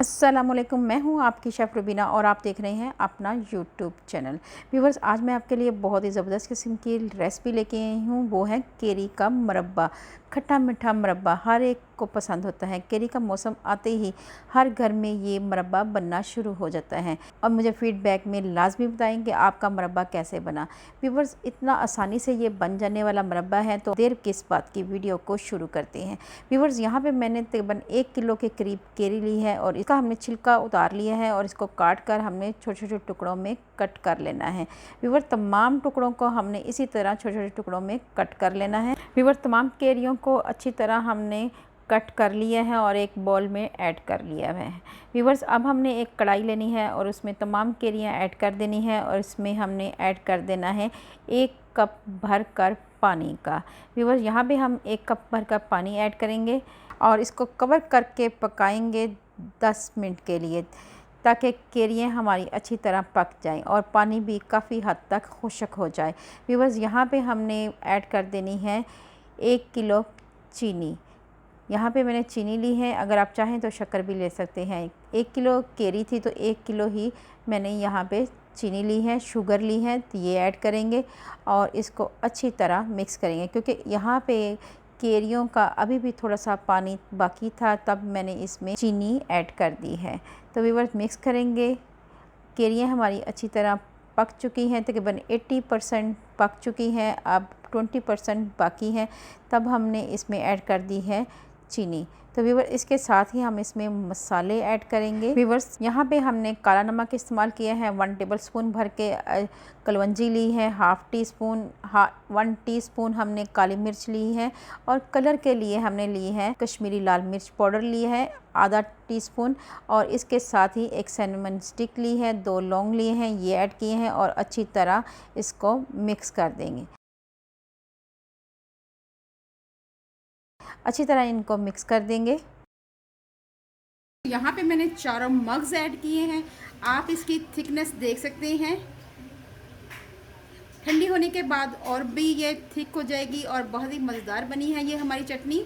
अस्सलामुअलैकुम, मैं हूँ आपकी शेफ़ रुबीना और आप देख रहे हैं अपना यूट्यूब चैनल। व्यूवर्स, आज मैं आपके लिए बहुत ही ज़बरदस्त किस्म की रेसिपी लेके आई हूँ। वो है केरी का मुरब्बा। खट्टा मीठा मुरब्बा हर एक को पसंद होता है। केरी का मौसम आते ही हर घर में ये मुरब्बा बनना शुरू हो जाता है और मुझे फ़ीडबैक में लाजमी बताएं कि आपका मुरब्बा कैसे बना। व्यूवर्स, इतना आसानी से ये बन जाने वाला मुरब्बा है, तो देर किस बात की, वीडियो को शुरू करते हैं। व्यूवर्स, यहाँ पे मैंने तकरीबन 1 किलो के करीब केरी ली है और इसका हमने छिलका उतार लिया है और इसको काट कर हमने छोटे छोटे टुकड़ों में कट कर लेना है। व्यूवर्स, तमाम टुकड़ों को हमने इसी तरह छोटे छोटे टुकड़ों में कट कर लेना है। व्यूवर्स, तमाम केरियों को अच्छी तरह हमने कट कर लिया है और एक बॉल में ऐड कर लिया है। व्यूवर्स, अब हमने एक कढ़ाई लेनी है और उसमें तमाम केरियाँ ऐड कर देनी है और इसमें हमने ऐड कर देना है 1 कप भर कर पानी का। व्यूवर्स, यहाँ पे हम 1 कप भर कर पानी ऐड करेंगे और इसको कवर करके पकाएंगे 10 मिनट के लिए, ताकि केरियाँ हमारी अच्छी तरह पक जाएं और पानी भी काफ़ी हद तक खुश्क हो जाए। व्यूवर्स, यहाँ पे हमने ऐड कर देनी है 1 किलो चीनी। यहाँ पे मैंने चीनी ली है, अगर आप चाहें तो शक्कर भी ले सकते हैं। 1 किलो केरी थी तो 1 किलो ही मैंने यहाँ पे चीनी ली है, शुगर ली है, तो ये ऐड करेंगे और इसको अच्छी तरह मिक्स करेंगे, क्योंकि यहाँ पे केरियों का अभी भी थोड़ा सा पानी बाकी था, तब मैंने इसमें चीनी ऐड कर दी है। तो व्यूअर्स, मिक्स करेंगे। केरियाँ हमारी अच्छी तरह पक चुकी हैं, तकरीबन 80% पक चुकी हैं, अब 20% बाकी हैं। तब हमने इसमें ऐड कर दी है चीनी। तो व्यूअर्स, इसके साथ ही हम इसमें मसाले ऐड करेंगे। व्यूअर्स, यहाँ पे हमने काला नमक इस्तेमाल किया है, 1 टेबलस्पून भर के कलवंजी ली है, 1 टीस्पून हमने काली मिर्च ली है और कलर के लिए हमने ली है कश्मीरी लाल मिर्च पाउडर ली है आधा टीस्पून, और इसके साथ ही एक सिनेमन स्टिक ली है, 2 लौंग लिए हैं, ये ऐड किए हैं और अच्छी तरह इसको मिक्स कर देंगे। अच्छी तरह इनको मिक्स कर देंगे। यहाँ पे मैंने चारों मग्स ऐड किए हैं। आप इसकी थिकनेस देख सकते हैं। ठंडी होने के बाद और भी ये थिक हो जाएगी और बहुत ही मज़ेदार बनी है ये हमारी चटनी।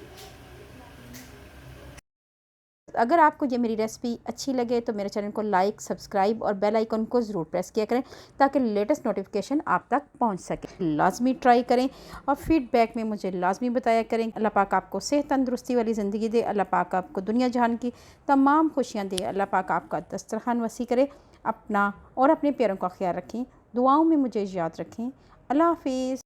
अगर आपको ये मेरी रेसिपी अच्छी लगे तो मेरे चैनल को लाइक, सब्सक्राइब और बेल आइकन को ज़रूर प्रेस किया करें, ताकि लेटेस्ट नोटिफिकेशन आप तक पहुंच सके। लाजमी ट्राई करें और फीडबैक में मुझे लाजमी बताया करें। अल्लाह पाक आपको सेहत तंदुरुस्ती वाली ज़िंदगी दे। अल्लाह पाक आपको दुनिया जहान की तमाम खुशियाँ दे। अल्लाह पाक आपका दस्तरखान वसी करे। अपना और अपने प्यारों का ख्याल रखें। दुआओं में मुझे याद रखें। अल्लाह हाफिज़।